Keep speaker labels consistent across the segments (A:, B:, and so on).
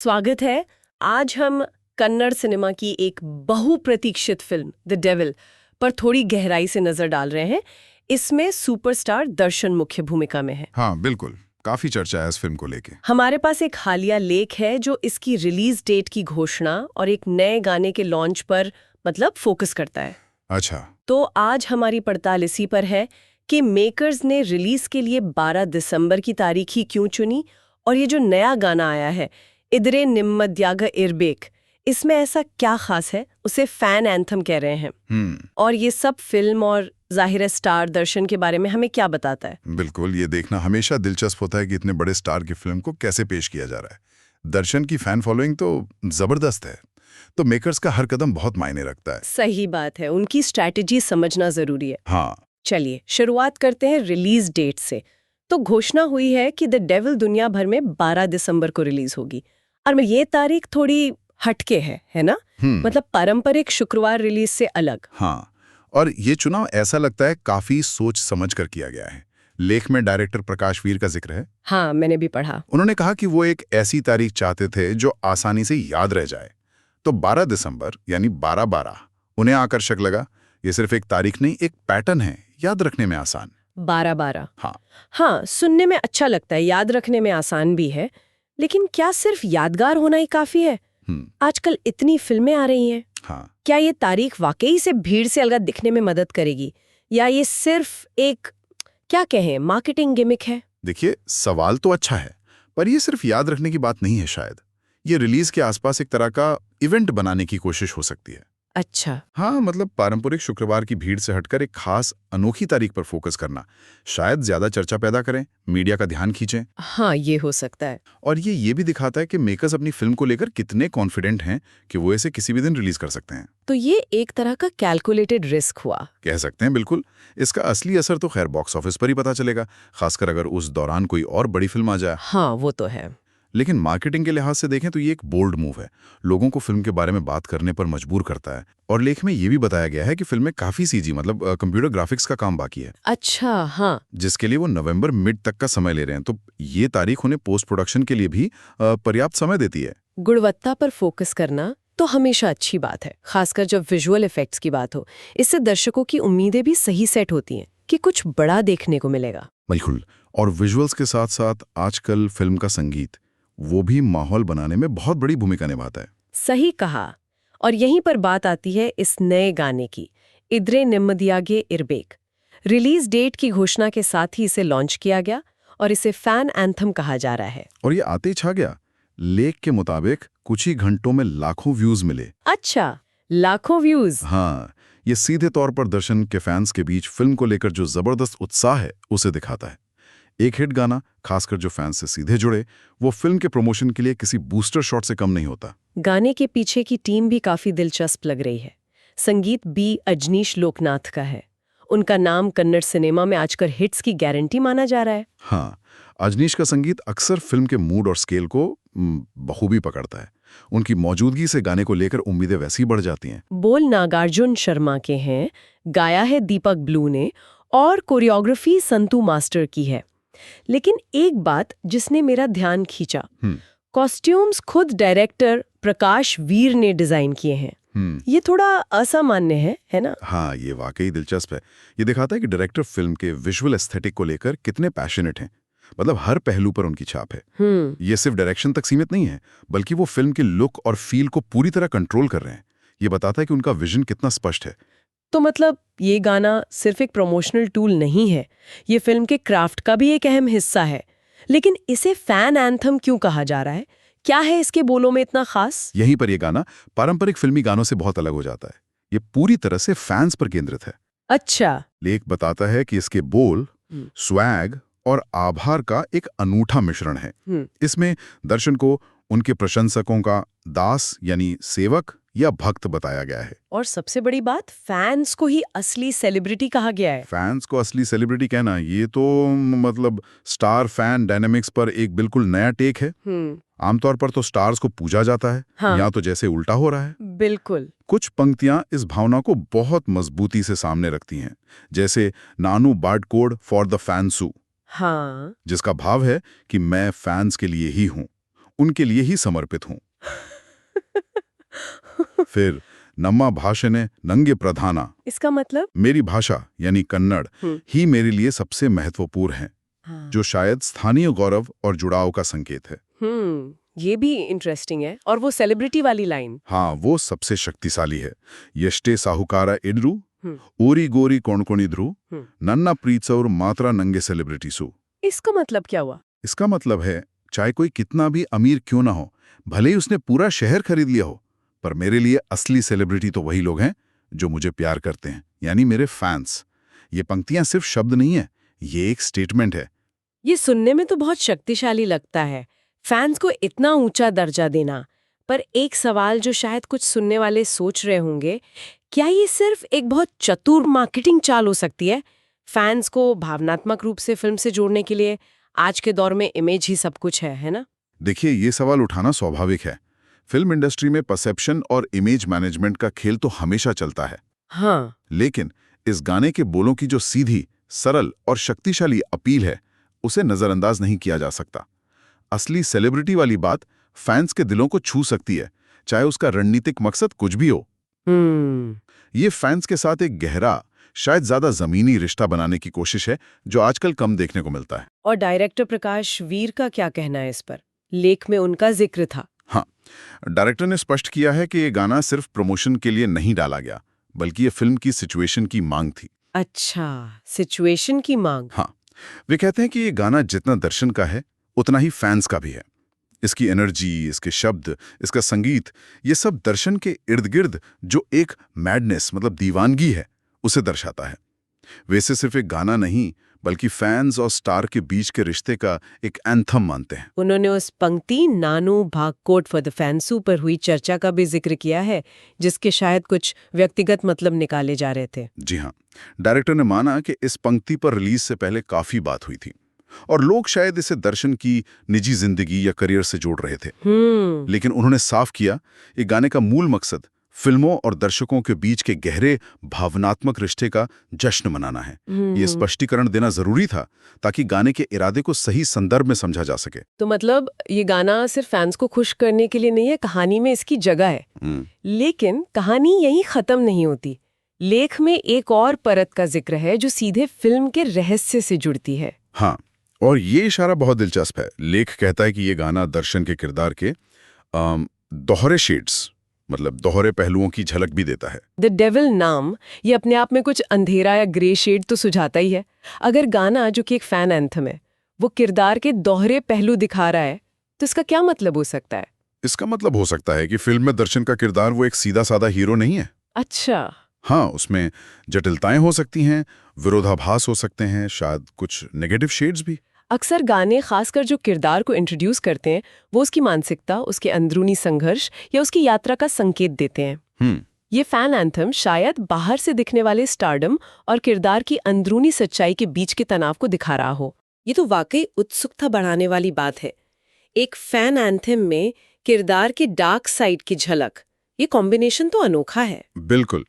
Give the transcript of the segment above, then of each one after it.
A: स्वागत है। आज हम कन्नड़ सिनेमा की एक बहुप्रतीक्षित फिल्म द डेविल पर थोड़ी गहराई से नजर डाल रहे हैं। इसमें सुपरस्टार दर्शन मुख्य भूमिका में है।
B: हाँ बिल्कुल, काफी चर्चा है इस फिल्म को लेके।
A: हमारे पास एक हालिया लेख है जो इसकी रिलीज डेट की घोषणा और एक नए गाने के लॉन्च पर फोकस करता है।
B: अच्छा,
A: तो आज हमारी पड़ताल इसी पर है कि मेकर्स ने रिलीज के लिए 12 दिसंबर की तारीख ही क्यों चुनी, और ये जो नया गाना आया है इदरे निम्मद्याग इरबेक, इसमें ऐसा क्या खास है? उसे फैन एंथम कह रहे हैं। और ये सब फिल्म और जाहिर स्टार दर्शन के बारे में हमें क्या बताता है?
B: बिल्कुल, ये देखना हमेशा दिलचस्प होता है कि इतने बड़े स्टार की फिल्म को कैसे पेश किया जा रहा है। दर्शन की फैन फॉलोइंग तो जबरदस्त है, तो मेकर्स का हर कदम बहुत मायने रखता है।
A: सही बात है, उनकी स्ट्रैटेजी समझना जरूरी है।
B: हाँ,
A: चलिए शुरुआत करते हैं रिलीज डेट से। तो घोषणा हुई है कि द डेविल दुनिया भर में 12 दिसंबर को रिलीज होगी, और ये तारीख थोड़ी हटके है ना? पारंपरिक शुक्रवार रिलीज से अलग।
B: हाँ, और ये चुनाव ऐसा लगता है काफी सोच समझ कर किया गया है। लेख में डायरेक्टर प्रकाश वीर का जिक्र है।
A: हाँ, मैंने भी पढ़ा।
B: उन्होंने कहा कि वो एक ऐसी तारीख चाहते थे जो आसानी से याद रह जाए। तो 12 दिसंबर यानी 12-12 उन्हें आकर्षक लगा। ये सिर्फ एक तारीख नहीं, एक पैटर्न है, याद रखने में आसान।
A: 12-12।
B: हाँ,
A: सुनने में अच्छा लगता है, याद रखने में आसान भी है। लेकिन क्या सिर्फ यादगार होना ही काफी है? आजकल इतनी फिल्में आ रही हैं।
B: हाँ,
A: क्या ये तारीख वाकई से भीड़ से अलग दिखने में मदद करेगी, या ये सिर्फ एक क्या कहें मार्केटिंग गिमिक है?
B: देखिए, सवाल तो अच्छा है, पर ये सिर्फ याद रखने की बात नहीं है। शायद ये रिलीज के आसपास एक तरह का इवेंट बनाने की कोशिश हो सकती है।
A: अच्छा।
B: हाँ, पारंपरिक शुक्रवार की भीड़ से हटकर एक खास अनोखी तारीख पर फोकस करना शायद ज्यादा चर्चा पैदा करें, मीडिया का ध्यान खींचें।
A: हाँ, ये हो सकता है।
B: और ये भी दिखाता है कि मेकर्स अपनी फिल्म को लेकर कितने कॉन्फिडेंट हैं कि वो इसे किसी भी दिन रिलीज कर सकते हैं।
A: तो ये एक तरह का कैलकुलेटेड रिस्क हुआ,
B: कह सकते हैं। बिल्कुल, इसका असली असर तो खैर बॉक्स ऑफिस पर ही पता चलेगा, खासकर अगर उस दौरान कोई और बड़ी फिल्म आ जाए।
A: हाँ, वो तो है।
B: लेकिन मार्केटिंग के लिहाज से देखें तो ये एक बोल्ड मूव है, लोगों को फिल्म के बारे में बात करने पर मजबूर करता है। और लेख में ये भी बताया गया है कि फिल्म में काफी सीजी कंप्यूटर ग्राफिक्स का काम बाकी है।
A: अच्छा, हाँ।
B: जिसके लिए वो नवंबर मिड तक का समय ले रहे हैं। तो ये तारीख उन्हें पोस्ट प्रोडक्शन के लिए भी पर्याप्त समय देती है।
A: गुणवत्ता पर फोकस करना तो हमेशा अच्छी बात है, खासकर जब विजुअल इफेक्ट्स की बात हो। इससे दर्शकों की उम्मीदें भी सही सेट होती हैं कि कुछ बड़ा देखने को मिलेगा।
B: बिल्कुल, और विजुअल्स के साथ साथ आजकल फिल्म का संगीत, वो भी माहौल बनाने में बहुत बड़ी भूमिका निभाता है।
A: सही कहा। और यहीं पर बात आती है इस नए गाने की, इद्रे निम्मदियागे इरबेक। रिलीज डेट की घोषणा के साथ ही इसे लॉन्च किया गया और इसे फैन एंथम कहा जा रहा है।
B: और ये आते ही छा गया। लेख के मुताबिक कुछ ही घंटों में लाखों व्यूज मिले।
A: अच्छा, लाखों व्यूज।
B: हाँ, ये सीधे तौर पर दर्शन के फैंस के बीच फिल्म को लेकर जो जबरदस्त उत्साह है उसे दिखाता है। एक हिट गाना, खासकर जो फैंस से सीधे जुड़े, वो फिल्म के प्रमोशन के लिए किसी बूस्टर शॉट से कम नहीं होता।
A: गाने के पीछे की टीम भी काफी दिलचस्प लग रही है। संगीत बी अजनीश लोकनाथ का है। उनका नाम कन्नड़ सिनेमा में आजकल हिट्स की गारंटी माना जा रहा है।
B: हाँ, अजनीश का संगीत अक्सर फिल्म के मूड और स्केल को बखूबी पकड़ता है। उनकी मौजूदगी से गाने को लेकर उम्मीदें वैसी बढ़ जाती हैं।
A: बोल नागार्जुन शर्मा के हैं, गाया है दीपक ब्लू ने, और कोरियोग्राफी संतू मास्टर की है। लेकिन एक बात जिसने मेरा ध्यान खींचा, कॉस्ट्यूम्स खुद डायरेक्टर प्रकाश वीर ने डिजाइन किए हैं। ये थोड़ा असामान्य है ना?
B: हाँ, ये वाकई दिलचस्प है। ये दिखाता है कि डायरेक्टर फिल्म के विजुअल एस्थेटिक को लेकर कितने पैशनेट हैं। हर पहलू पर उनकी छाप है। ये सिर्फ डायरेक्शन तक सीमित नहीं है, बल्कि वो फिल्म के लुक और फील को पूरी तरह कंट्रोल कर रहे हैं। ये बताता है कि उनका विजन कितना स्पष्ट है।
A: तो ये गाना सिर्फ एक प्रमोशनल टूल नहीं है, ये फिल्म के क्राफ्ट का भी एक अहम हिस्सा है। लेकिन इसे फैन एंथम क्यों कहा जा रहा है? क्या है इसके बोलों में इतना खास?
B: यहीं पर यह गाना पारंपरिक फिल्मी गानों से बहुत अलग हो जाता है। ये पूरी तरह से फैंस पर केंद्रित है।
A: अच्छा।
B: लेख बताता है कि इसके बोल, स्वैग और आभार का एक अनूठा मिश्रण है। इसमें दर्शन को उनके प्रशंसकों का दास यानी सेवक या भक्त बताया गया है।
A: और सबसे बड़ी बात, फैंस को ही असली सेलिब्रिटी कहा गया है।
B: फैंस को असली सेलिब्रिटी कहना, ये तो स्टार फैन डायनेमिक्स पर एक बिल्कुल नया टेक है। आमतौर पर तो स्टार्स को पूजा जाता है।
A: हाँ।
B: यहाँ तो जैसे उल्टा हो रहा है।
A: बिल्कुल।
B: कुछ पंक्तियां इस भावना को बहुत मजबूती से सामने रखती हैं, जैसे नानू बार्ड कोड फॉर द फैंसू।
A: हाँ।
B: जिसका भाव है कि मैं फैंस के लिए ही हूं। उनके लिए ही समर्पित हूँ। फिर नम्मा भाषणे नंगे प्रधाना,
A: इसका मतलब?
B: मेरी भाषा यानी कन्नड़ ही मेरे लिए सबसे महत्वपूर्ण है।
A: हाँ।
B: जो शायद स्थानीय गौरव और जुड़ाव का संकेत है।
A: ये भी इंटरेस्टिंग है। और वो सेलिब्रिटी वाली लाइन?
B: हाँ, वो सबसे शक्तिशाली है। यष्टे साहुकारा इड्रू, ओरी गोरी कोणकोणी ध्रु, नन्ना प्रीत्सौर मात्रा नंगे सेलिब्रिटीसु।
A: इसका मतलब क्या हुआ?
B: इसका मतलब है, चाहे कोई कितना भी अमीर क्यों ना हो, भले ही उसने पूरा शहर खरीद लिया हो, पर मेरे लिए असली सेलिब्रिटी तो वही लोग हैं जो मुझे प्यार करते हैं, यानी मेरे फैंस। ये पंक्तियां सिर्फ शब्द नहीं है, ये एक स्टेटमेंट है।
A: ये सुनने में तो बहुत शक्तिशाली लगता है, फैंस को इतना ऊंचा दर्जा देना। पर एक सवाल जो शायद कुछ सुनने वाले सोच रहे होंगे, क्या ये सिर्फ एक बहुत चतुर मार्केटिंग चाल हो सकती है, फैंस को भावनात्मक रूप से फिल्म से जोड़ने के लिए? आज के दौर में इमेज ही सब कुछ है ना?
B: देखिए, ये सवाल उठाना स्वाभाविक है। फिल्म इंडस्ट्री में परसेप्शन और इमेज मैनेजमेंट का खेल तो हमेशा चलता है।
A: हाँ।
B: लेकिन इस गाने के बोलों की जो सीधी, सरल और शक्तिशाली अपील है, उसे नजरअंदाज नहीं किया जा सकता। असली सेलिब्रिटी वाली बात फैंस के दिलों को छू सकती है, चाहे उसका रणनीतिक मकसद कुछ भी हो। ये फैंस के साथ एक गहरा, शायद ज्यादा जमीनी रिश्ता बनाने की कोशिश है, जो आजकल कम देखने को मिलता है।
A: और डायरेक्टर प्रकाश वीर का क्या कहना है इस पर? लेख में उनका जिक्र था।
B: हाँ, डायरेक्टर ने स्पष्ट किया है कि ये गाना सिर्फ प्रमोशन के लिए नहीं डाला गया, बल्कि ये फिल्म की सिचुएशन की मांग थी।
A: अच्छा, सिचुएशन की मांग।
B: हाँ, वे कहते हैं कि ये गाना जितना दर्शन का है, उतना ही फैंस का भी है। इसकी एनर्जी, इसके शब्द, इसका संगीत, ये सब दर्शन के इर्द गिर्द जो एक मैडनेस मतलब दीवानगी है, उसे दर्शाता है। वैसे सिर्फ एक गाना नहीं, बल्कि फैंस और स्टार के बीच के रिश्ते का एक एंथम मानते हैं।
A: उन्होंने उस पंक्ति नानू भागकोट फॉर द फैंसू पर हुई चर्चा का भी जिक्र किया है, जिसके शायद कुछ व्यक्तिगत मतलब निकाले जा रहे थे।
B: जी हाँ, डायरेक्टर ने माना कि इस पंक्ति पर रिलीज से पहले काफी बात हुई थी और लोग शायद इसे दर्शन की निजी जिंदगी या करियर से जोड़ रहे थे। लेकिन उन्होंने साफ किया, ये गाने का मूल मकसद फिल्मों और दर्शकों के बीच के गहरे भावनात्मक रिश्ते का जश्न मनाना है। ये स्पष्टीकरण देना जरूरी था ताकि गाने के इरादे को सही संदर्भ में समझा जा सके।
A: तो मतलब ये गाना सिर्फ फैंस को खुश करने के लिए नहीं है, कहानी में इसकी जगह है। लेकिन कहानी यहीं खत्म नहीं होती। लेख में एक और परत का जिक्र है जो सीधे फिल्म के रहस्य से जुड़ती है।
B: हाँ, और ये इशारा बहुत दिलचस्प है। लेख कहता है कि ये गाना दर्शन के किरदार के दोहरे शेड्स मतलब दोहरे पहलुओं की झलक भी देता है।
A: द डेविल नाम ये अपने आप में कुछ अंधेरा या ग्रे शेड तो सुझाता ही है। अगर गाना, जो कि एक फैन एंथम है, वो किरदार के दोहरे पहलू दिखा रहा है, तो इसका क्या मतलब हो सकता है?
B: इसका मतलब हो सकता है कि फिल्म में दर्शन का किरदार वो एक सीधा साधा हीरो नहीं है।
A: अच्छा।
B: हाँ, उसमें जटिलताएं हो सकती हैं, विरोधाभास हो सकते हैं, शायद कुछ नेगेटिव शेड्स भी।
A: अक्सर गाने, खासकर जो किरदार को इंट्रोड्यूस करते हैं, वो उसकी मानसिकता, उसके अंदरूनी संघर्ष या उसकी यात्रा का संकेत देते हैं। ये फैन एंथम शायद बाहर से दिखने वाले स्टारडम और किरदार की अंदरूनी सच्चाई के बीच के तनाव को दिखा रहा हो। ये तो वाकई उत्सुकता बढ़ाने वाली बात है। एक फैन एंथम में किरदार के डार्क साइड की झलक, ये कॉम्बिनेशन तो अनोखा है।
B: बिल्कुल,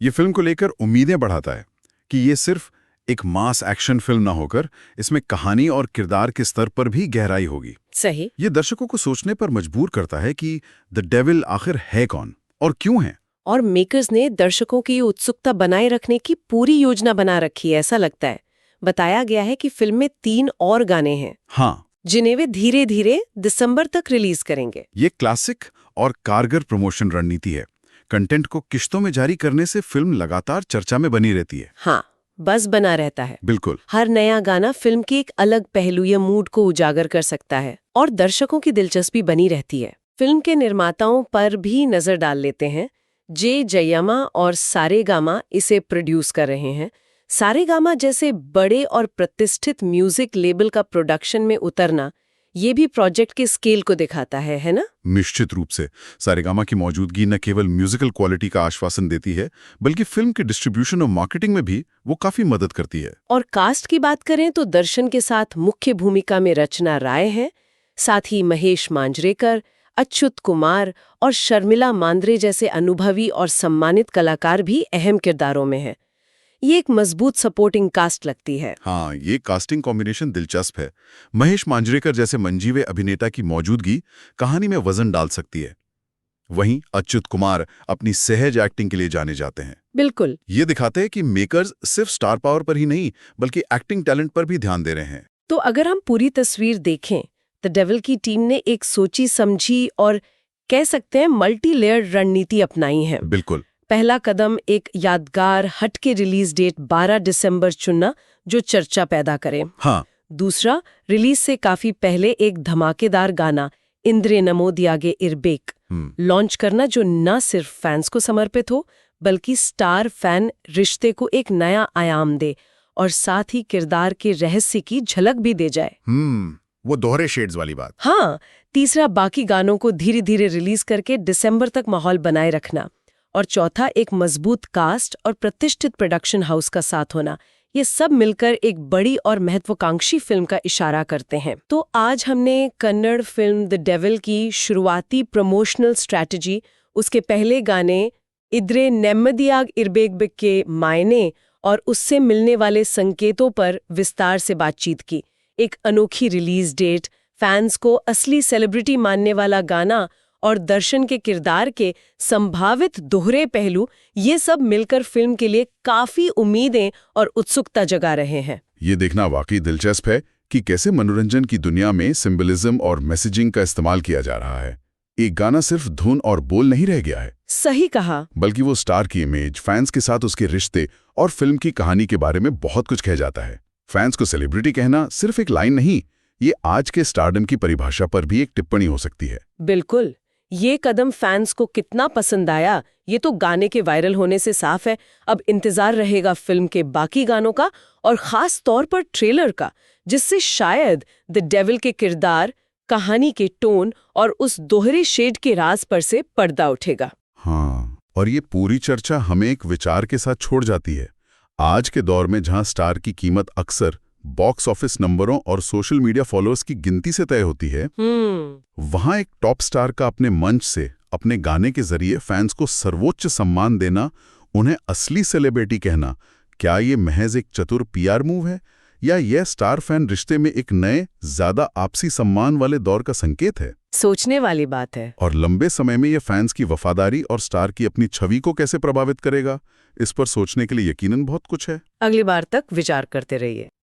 B: ये फिल्म को लेकर उम्मीदें बढ़ाता है कि ये सिर्फ एक मास एक्शन फिल्म ना होकर इसमें कहानी और किरदार के स्तर पर भी गहराई होगी।
A: सही।
B: ये दर्शकों को सोचने पर मजबूर करता है कि द डेविल आखिर है कौन और क्यों है।
A: और मेकर्स ने दर्शकों की उत्सुकता बनाए रखने की पूरी योजना बना रखी है, ऐसा लगता है। बताया गया है कि फिल्म में 3 और गाने हैं।
B: हाँ,
A: जिन्हें वे धीरे धीरे दिसंबर तक रिलीज करेंगे।
B: ये क्लासिक और कारगर प्रमोशन रणनीति है। कंटेंट को किश्तों में जारी करने से फिल्म लगातार चर्चा में बनी रहती है।
A: हाँ, बस बना रहता है।
B: बिल्कुल।
A: हर नया गाना फिल्म के एक अलग पहलू या मूड को उजागर कर सकता है और दर्शकों की दिलचस्पी बनी रहती है। फिल्म के निर्माताओं पर भी नजर डाल लेते हैं। जे जयमा और सारेगामा इसे प्रोड्यूस कर रहे हैं। सारेगामा जैसे बड़े और प्रतिष्ठित म्यूजिक लेबल का प्रोडक्शन में उतरना, ये भी प्रोजेक्ट के स्केल को दिखाता है ना?
B: निश्चित रूप से सारेगामा की मौजूदगी न केवल म्यूजिकल क्वालिटी का आश्वासन देती है, बल्कि फिल्म के डिस्ट्रीब्यूशन और मार्केटिंग में भी वो काफी मदद करती है।
A: और कास्ट की बात करें तो दर्शन के साथ मुख्य भूमिका में रचना राय है, साथ ही महेश मांजरेकर, अच्युत कुमार और शर्मिला मांद्रे जैसे अनुभवी और सम्मानित कलाकार भी अहम किरदारों में हैं। ये एक मजबूत सपोर्टिंग कास्ट लगती है।
B: हाँ, ये कास्टिंग कॉम्बिनेशन दिलचस्प है। महेश मांजरेकर जैसे मंजीवे अभिनेता की मौजूदगी कहानी में वजन डाल सकती है। वहीं अच्युत कुमार अपनी सहज एक्टिंग के लिए जाने जाते हैं।
A: बिल्कुल।
B: ये दिखाते हैं कि मेकर्स सिर्फ स्टार पावर पर ही नहीं बल्कि एक्टिंग टैलेंट पर भी ध्यान दे रहे हैं।
A: तो अगर हम पूरी तस्वीर देखें, द डेविल की टीम ने एक सोची समझी और कह सकते हैं मल्टी लेयर रणनीति अपनाई है।
B: बिल्कुल।
A: पहला कदम एक यादगार हटके रिलीज डेट 12 दिसंबर चुनना जो चर्चा पैदा करे।
B: हाँ।
A: दूसरा, रिलीज से काफी पहले एक धमाकेदार गाना इंद्रे नमोदियागे इरबेक लॉन्च करना जो न सिर्फ फैंस को समर्पित हो बल्कि स्टार फैन रिश्ते को एक नया आयाम दे और साथ ही किरदार के रहस्य की झलक भी दे जाए।
B: वो दोहरे शेड्स वाली बात।
A: हाँ। तीसरा, बाकी गानों को धीरे धीरे रिलीज करके दिसंबर तक माहौल बनाए रखना। और चौथा, एक मजबूत कास्ट और प्रतिष्ठित प्रोडक्शन हाउस का साथ होना। ये सब मिलकर एक बड़ी और महत्वाकांक्षी फिल्म का इशारा करते हैं। तो आज हमने कन्नड़ फिल्म द डेविल की शुरुआती प्रमोशनल स्ट्रैटेजी, उसके पहले गाने इद्रे नेम्मदियाग इरबेक के मायने और उससे मिलने वाले संकेतों पर विस्तार से बातचीत की। एक अनोखी रिलीज डेट, फैंस को असली सेलिब्रिटी मानने वाला गाना और दर्शन के किरदार के संभावित दोहरे पहलू, ये सब मिलकर फिल्म के लिए काफी उम्मीदें और उत्सुकता जगा रहे हैं।
B: ये देखना वाकई दिलचस्प है कि कैसे मनोरंजन की दुनिया में सिंबलिज्म और मैसेजिंग का इस्तेमाल किया जा रहा है। एक गाना सिर्फ धुन और बोल नहीं रह गया है।
A: सही कहा।
B: बल्कि वो स्टार की इमेज, फैंस के साथ उसके रिश्ते और फिल्म की कहानी के बारे में बहुत कुछ कह जाता है। फैंस को सेलिब्रिटी कहना सिर्फ एक लाइन नहीं, ये आज के स्टारडम की परिभाषा पर भी एक टिप्पणी हो सकती है।
A: बिल्कुल। ये कदम फैंस को कितना पसंद आया, ये तो गाने के वायरल होने से साफ है। अब इंतजार रहेगा फिल्म के बाकी गानों का और खास तौर पर ट्रेलर का, जिससे शायद द डेविल के किरदार, कहानी के टोन और उस दोहरे शेड के राज पर से पर्दा उठेगा।
B: हाँ, और ये पूरी चर्चा हमें एक विचार के साथ छोड़ जाती है। आज के दौर में जहां स्टार की कीमत अक्सर बॉक्स ऑफिस नंबरों और सोशल मीडिया फॉलोअर्स की गिनती से तय होती है, वहां एक टॉप स्टार का अपने मंच से, अपने गाने के जरिए फैंस को सर्वोच्च सम्मान देना, उन्हें असली सेलिब्रिटी कहना, क्या ये महज एक चतुर पीआर मूव है या यह स्टार फैन रिश्ते में एक नए, ज्यादा आपसी सम्मान वाले दौर का संकेत है?
A: सोचने वाली बात है।
B: और लंबे समय में ये फैंस की वफादारी और स्टार की अपनी छवि को कैसे प्रभावित करेगा, इस पर सोचने के लिए यकीनन बहुत कुछ है।
A: अगली बार तक विचार करते रहिए।